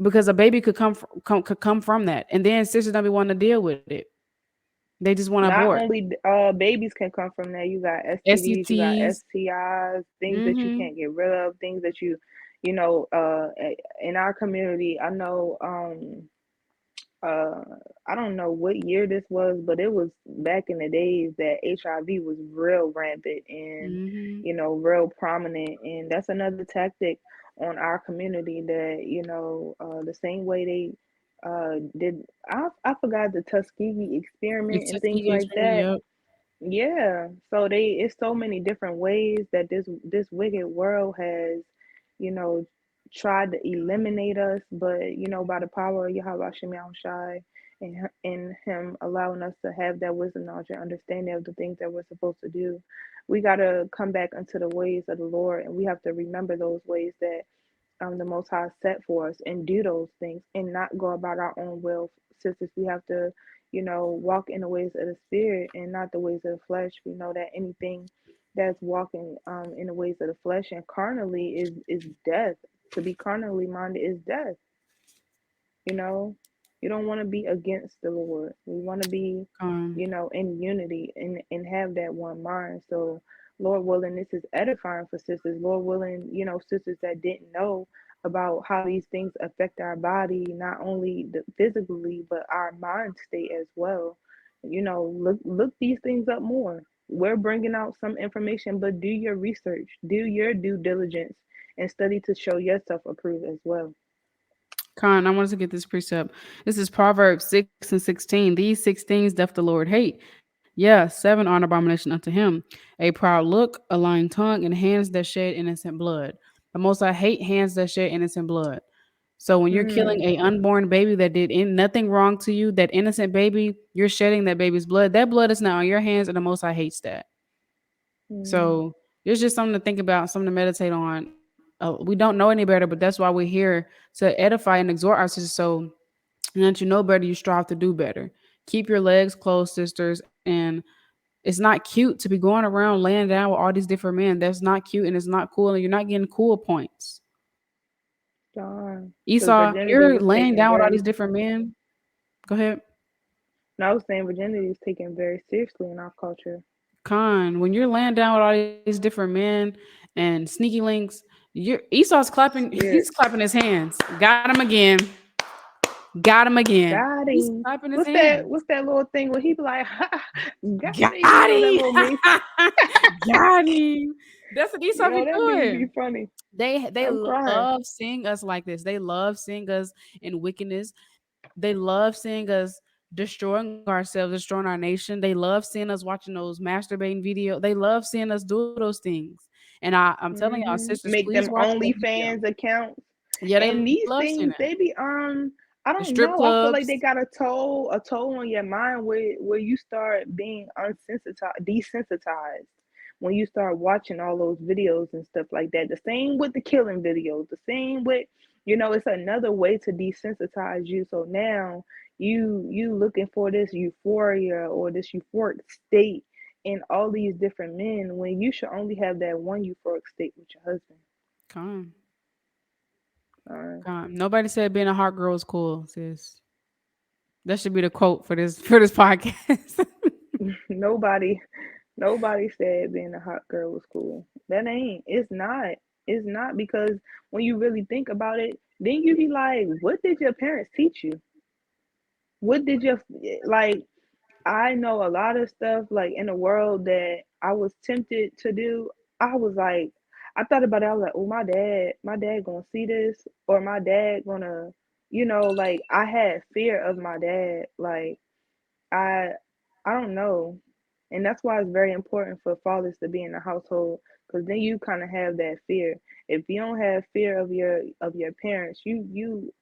because a baby could come from that, and then sisters don't be wanting to deal with it. They just want to Not abort. only babies can come from that. You got STDs, you got SUTs. STIs, things that you Mm-hmm. can't get rid of, things that in our community. I know uh I don't know what year this was, but it was back in the days that HIV was real rampant and Mm-hmm. real prominent, and that's another tactic on our community that the same way they did. I forgot the Tuskegee The experiment and things Tuskegee like experiment. that. Yep. Yeah, so it's so many different ways that this wicked world has, you know, tried to eliminate us, but by the power of Yahawashi Shai and him allowing us to have that wisdom, knowledge, and understanding of the things that we're supposed to do, we gotta come back unto the ways of the Lord, and we have to remember those ways that the Most High set for us and do those things and not go about our own will. Sisters, we have to, walk in the ways of the Spirit and not the ways of the flesh. We know that anything that's walking in the ways of the flesh and carnally is death. To be carnally minded is death. You know, you don't want to be against the Lord. We want to be, in unity and have that one mind. So, Lord willing, this is edifying for sisters. Lord willing, sisters that didn't know about how these things affect our body, not only physically, but our mind state as well. Look these things up more. We're bringing out some information, but do your research, do your due diligence, and study to show yourself approved as well. Con, I wanted to get this precept. This is Proverbs 6 and 16. These six things doth the Lord hate. Yeah, seven are an abomination unto him. A proud look, a lying tongue, and hands that shed innocent blood. The most I hate hands that shed innocent blood. So when you're killing Mm, a unborn baby that did nothing wrong to you, that innocent baby, you're shedding that baby's blood. That blood is now on your hands, and the most I hates that. mm. So it's just something to think about, something to meditate on. We don't know any better, but that's why we're here to edify and exhort our sisters. So now that you know better, you strive to do better. Keep your legs closed, sisters. And it's not cute to be going around laying down with all these different men. That's not cute and it's not cool. And you're not getting cool points. Darn. Because Esau, when virginity you're was laying taken down with all these very, different men, go ahead. no, I was saying virginity is taken very seriously in our culture. Con, when you're laying down with all these different men and sneaky links, Esau's clapping, he's Spirits. clapping his hands. Got him again. Got him again. Got He's him. clapping his What's that? hands. What's that little thing where he be like, ha, got him? Got That him. little meme. Got him. That's what Esau be That meme be doing. funny. They I'm love crying. seeing us like this. They love seeing us in wickedness. They love seeing us destroying ourselves, destroying our nation. They love seeing us watching those masturbating videos. They love seeing us do those things. And I'm telling y'all, sisters, please Make watch them that video. OnlyFans accounts. Yeah, they And love these seeing that. things, they be I The don't strip know. I feel clubs. like they got a toll on your mind where you start being unsensitized, desensitized when you start watching all those videos and stuff like that. The same with the killing videos. The same with, it's another way to desensitize you. So now you looking for this euphoria or this euphoric state in all these different men when you should only have that one euphoric state with your husband. Come, Uh, come. Nobody said being a hot girl is cool, sis. That should be the quote for this podcast. nobody Nobody said being a hot girl was cool. That ain't. It's not. It's not because when you really think about it, then you be like, what did your parents teach you? What did your like? I know a lot of stuff like in the world that I was tempted to do. I was like, I thought about it. I was like, oh, my dad gonna see this, or my dad gonna, like I had fear of my dad. Like I I don't know. And that's why it's very important for fathers to be in the household because then you kind of have that fear. If you don't have fear of your parents, you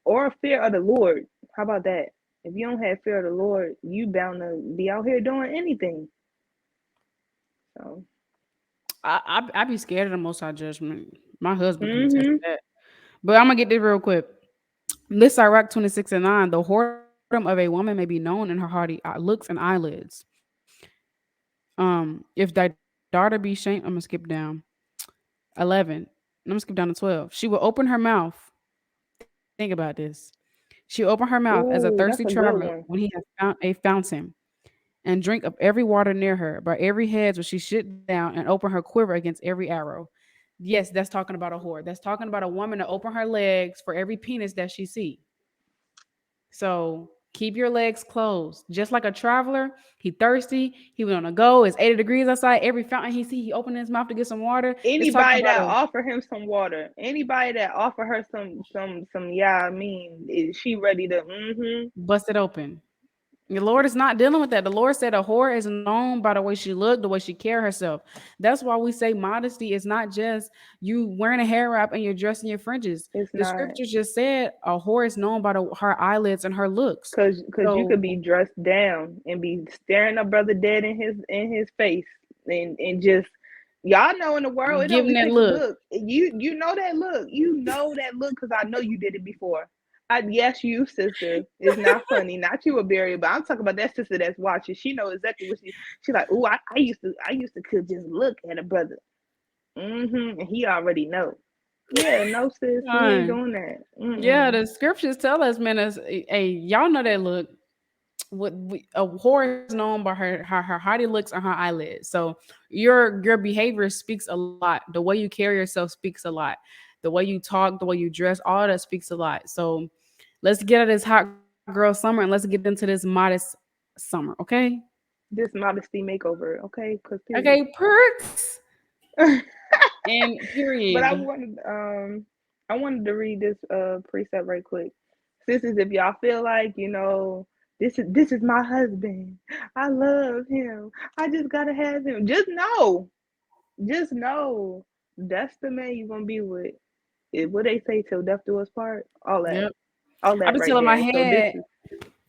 or fear of the Lord. How about that? If you don't have fear of the Lord, you bound to be out here doing anything. So, I be scared of the Most High judgment. My husband can attest to mhm. that. But I'm gonna get this real quick. This Iraq 26 and 9. The whoredom of a woman may be known in her haughty looks and eyelids. If thy daughter be shamed, I'm gonna skip down. 11. I'm gonna skip down to 12. She will open her mouth. Think about this. She will open her mouth as a thirsty Ooh, traveler that's a when he good has one. found a fountain and drink of every water near her. By every hedge will she sit down and open her quiver against every arrow. Yes, that's talking about a whore. That's talking about a woman to open her legs for every penis that she see. So keep your legs closed. Just like a traveler, he thirsty, he went on a go, it's 80 degrees outside. Every fountain he see, he opened his mouth to get some water. It's talking Anybody about that a offer him some water, anybody that offer her some, yeah, I mean, is she ready to? Mm-hmm. busted open. The Lord is not dealing with that. The Lord said a whore is known by the way she look, the way she carry herself. That's why we say modesty is not just you wearing a hair wrap and you're dressing your fringes. It's The not. scriptures just said a whore is known by her eyelids and her looks. Cause you could So be dressed down and be staring a brother dead in his face and just y'all know in the world it giving only that takes a look. look. You know that look. You know that look because I know you did it before. Yes, you sister. It's not funny. Not you, Abarriyah, but I'm talking about that sister that's watching. She know exactly what she like. Oh, I used to could just look at a brother. And he already know. Yeah, no sis, we ain't Fine. doing that. Yeah, Mm-mm. the scriptures tell us, man, hey, y'all know that look. A whore is known by her haughty looks and her eyelids. So your behavior speaks a lot. The way you carry yourself speaks a lot. The way you talk, the way you dress, all that speaks a lot. So let's get out of this hot girl summer and let's get into this modest summer, okay? This modesty makeover, okay? Cause Okay, period. perks and But I period. wanted I wanted to read this precept right quick. Sisters, if y'all feel like, this is my husband. I love him. I just gotta have him. Just know that's the man you're gonna be with. What they say till death do us part, all that. Yep. All I that be right telling my there. So this head, is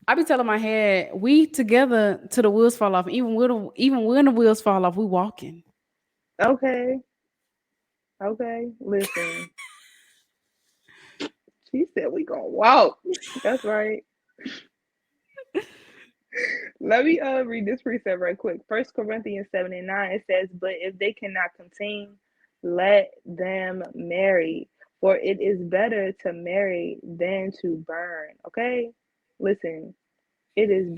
I be telling my head, we together till the wheels fall off. Even when the wheels fall off, we walking. okay. Okay. Listen. She said we gonna walk. That's right. Let me read this precept right quick. 1 Corinthians 7:9 it says, "But if they cannot contain, let them marry, for it is better to marry than to burn." Okay, listen. It is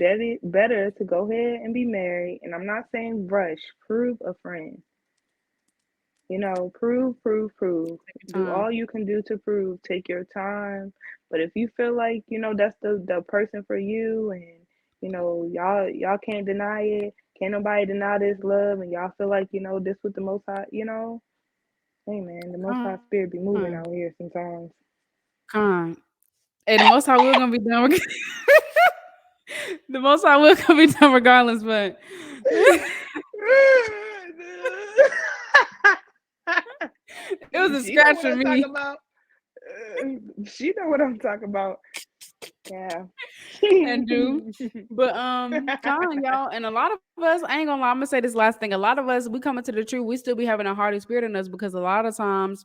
better to go ahead and be married, and I'm not saying rush. Prove a friend. Prove, prove, prove. Take your Do time. all you can do to prove. Take your time. But if you feel like, that's the person for you and y'all can't deny it. Can't nobody deny this love and y'all feel like, this with the most high, hey man, the most high Con, spirit be moving out here sometimes. con. And the most I will gonna be done. The most I will gonna be done regardless. But it was a She know scratch what for I'm talking me. about. She know what I'm talking about. Yeah. And do. But con y'all, and a lot of us, I ain't gonna lie, I'm gonna say this last thing. A lot of us, we come into the truth, we still be having a hardy spirit in us because a lot of times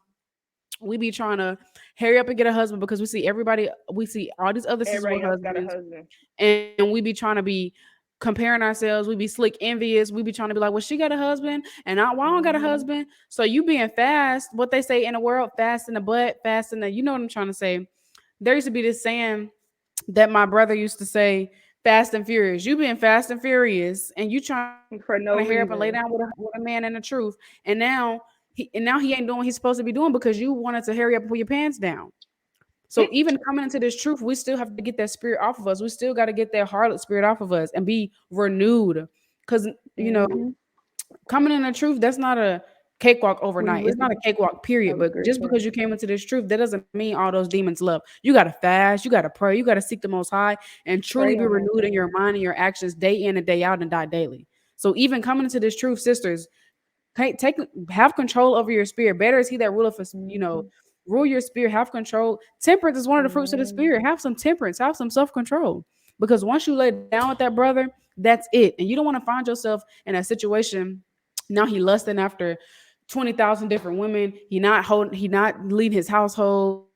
we be trying to hurry up and get a husband because we see all these other sisters with Everybody else got a husbands, husband. and we be trying to be comparing ourselves. We be slick envious. We be trying to be like, well, she got a husband, and I, well, I don't got a Hmm. husband. So you being fast, what they say in the world, fast in the butt, fast in the, you know what I'm trying to say. There used to be this saying that my brother used to say, fast and furious. You being fast and furious, and you trying to hurry up and For lay no down reason. with a man in the truth, and now he ain't doing what he's supposed to be doing because you wanted to hurry up and pull your pants down. So even coming into this truth, we still have to get that spirit off of us. We still got to get that harlot spirit off of us and be renewed. Because you know, Hmm. coming in the truth, that's not a cakewalk We overnight. It's really, not a cakewalk, that period. was But great just point. because you came into this truth, that doesn't mean all those demons love. You gotta fast, you gotta pray, you gotta seek the most high and truly Pray be on that renewed in your thing. mind and your actions day in and day out and die daily. So even coming into this truth, sisters, take have control over your spirit. Better is he that ruleth, Hmm. rule your spirit, have control. Temperance is one of the fruits of the Amen. spirit. Have some temperance, have some self-control. Because once you lay down with that brother, that's it. And you don't want to find yourself in a situation now he lusting after 20,000 different women. He not leading his household.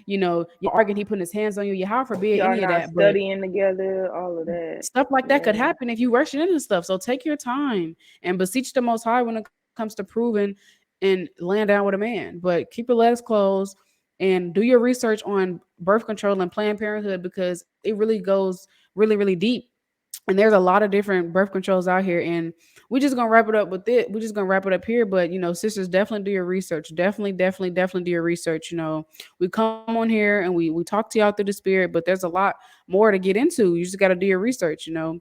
You arguing, he putting his hands on you. Yahweh forbid any of that. Y'all But not studying together, all of that. stuff like that could Yeah. happen if you rushing into stuff. So take your time and beseech the Most High when it comes to proving and laying down with a man. But keep your legs closed and do your research on birth control and Planned Parenthood because it really goes really, really deep. And there's a lot of different birth controls out here. And we're just gonna wrap it up with it. We're just gonna wrap it up here. But sisters, definitely do your research. Definitely, definitely, definitely do your research. We come on here and we talk to y'all through the spirit, but there's a lot more to get into. You just got to do your research. Um,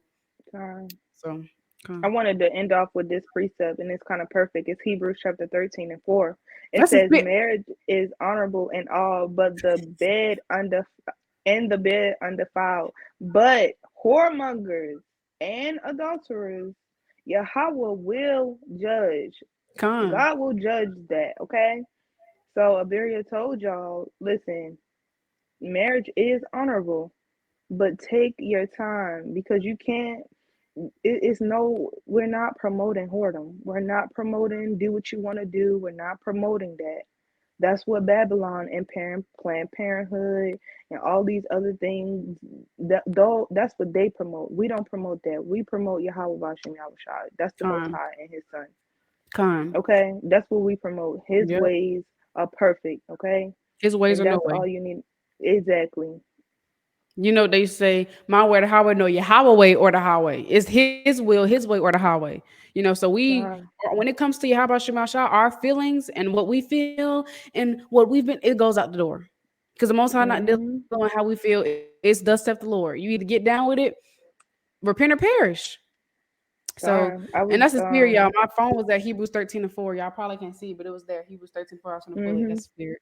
So, I okay. wanted to end off with this precept, and it's kind of perfect. It's Hebrews chapter 13 and 4. It That's a says, spit. marriage is honorable in all, but the bed undefiled. But whoremongers and adulterers, Yahawah will judge. Con, God will judge that, okay? So Abarriyah told y'all, listen, marriage is honorable, but take your time because you can't it's no, we're not promoting whoredom, we're not promoting do what you want to do, we're not promoting that. That's what Babylon and Planned Parenthood and all these other things, that though that's what they promote. We don't promote that. We promote Yahawah Bahasham Yahawashi. That's the Most con, High and His Son. con. Okay, that's what we promote. His Yep. ways are perfect. Okay, His ways and are no that's way. all you need. Exactly. They say, my way or the highway. No, Yahweh way or the highway. It's his will, his way or the highway. So God. when it comes to Yahweh Shemasha, our feelings and what we feel and what we've been, it goes out the door. Because the Most High not dealing with Hmm. how we feel. It's thus saith the Lord. You either get down with it, repent or perish. So, God. I and that's was the spirit, y'all. My phone was at Hebrews 13:4. Y'all probably can't see, but it was there. Hebrews 13:4. I was gonna pull it. That's hmm the spirit.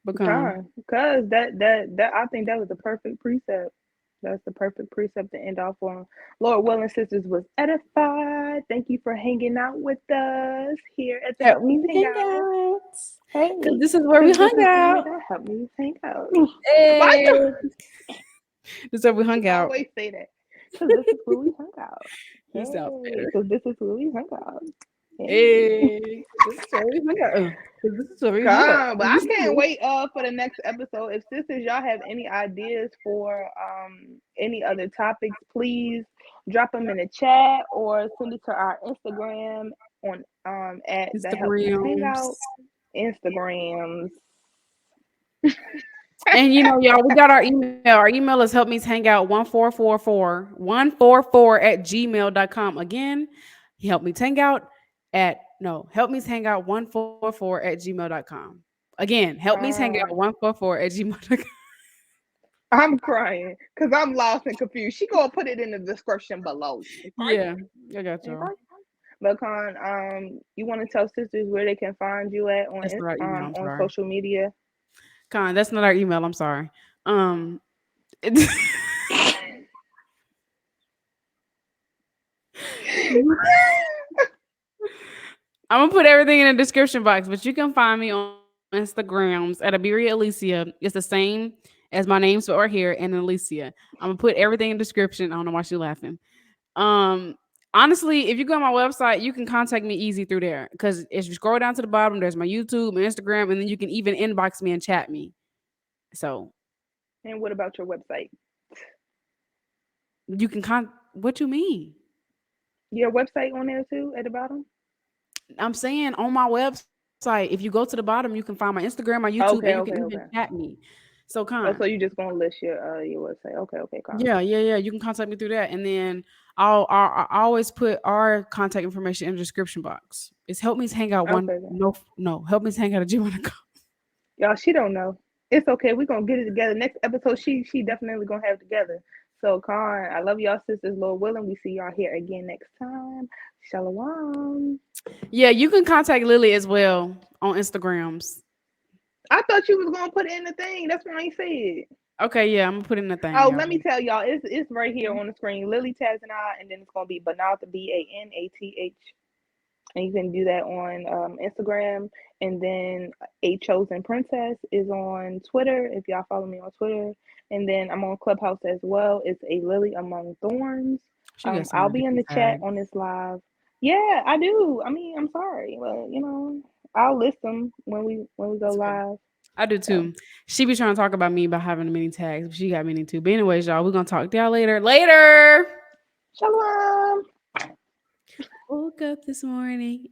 Become. God, because that I think that was the perfect precept. That's the perfect precept to end off on. Lord willing, sisters was edified. Thank you for hanging out with us here at the Help Help me Me hang Hangout. out. Because Hey, this is where we because this hung is where out. that Help Me Hang Out. Why Hey. you This is where we she hung out. always say that? Because this is where we hung out. He sounds Hey, better. because this is where we hung out. Hey. Hey. This is where we hung out. 'Cause this is where we hung out. Come, but I can't wait for the next episode. If sisters y'all have any ideas for any other topics, please drop them in the chat or send it to our Instagram on at the Helpmeets Hangout Instagrams. Instagrams. And y'all, we got our email. Our email is helpmeetshangout1444 at gmail.com. Again, help me hangout at no, help me hangout 144 at gmail.com. Again, help me hangout Uh, 144 at gmail.com. I'm crying because I'm lost and confused. She gonna put it in the description below. Okay. Yeah, I got y'all. Okay. But Con, you want to tell sisters where they can find you at That's not our email. I'm on sorry. social media? Con, that's not our email. I'm sorry. Um, I'm gonna put everything in the description box, but you can find me on Instagram Instagrams at Abarriyah Alicia. It's the same as my name spelled right here and Alicia. I'm gonna put everything in the description. I don't know why she's laughing. Um, Honestly, if you go on my website, you can contact me easy through there. Because if you scroll down to the bottom, there's my YouTube, my Instagram, and then you can even inbox me and chat me. So And what about your website? you can what you mean? Your website on there too at the bottom? I'm saying on my website, if you go to the bottom, you can find my Instagram, my YouTube, and you can Okay, even okay, chat okay. me. So Oh, Con. so you just gonna list your website? Okay, okay, Con. Yeah. You can contact me through that, and then I always put our contact information in the description box. It's help me hang out one Okay, then. no help me hang out at gmail.com. Y'all, she don't know. It's okay. We're gonna get it together. Next episode, she definitely gonna have it together. So, Con, I love y'all sisters, Lord willing. We see y'all here again next time. Shalawam. Yeah, you can contact Lily as well on Instagrams. I thought you was gonna put it in the thing. That's why I said. Okay, yeah, I'm gonna put it in the thing, Oh, y'all. let me tell y'all, it's right here on the screen. Lily Taz and I, and then it's gonna be Banatha Banath, and you can do that on Instagram. And then A Chosen Princess is on Twitter if y'all follow me on Twitter. And then I'm on Clubhouse as well. It's a Lily Among Thorns. She got so I'll many be in different the chat tags. on this live. Yeah, I do. I mean, I'm sorry, but I'll list them when we go It's okay. live. I do So, too. She be trying to talk about me about having many tags, but she got many too. But anyways, y'all, we're gonna talk to y'all later. Later. shalom. Woke up this morning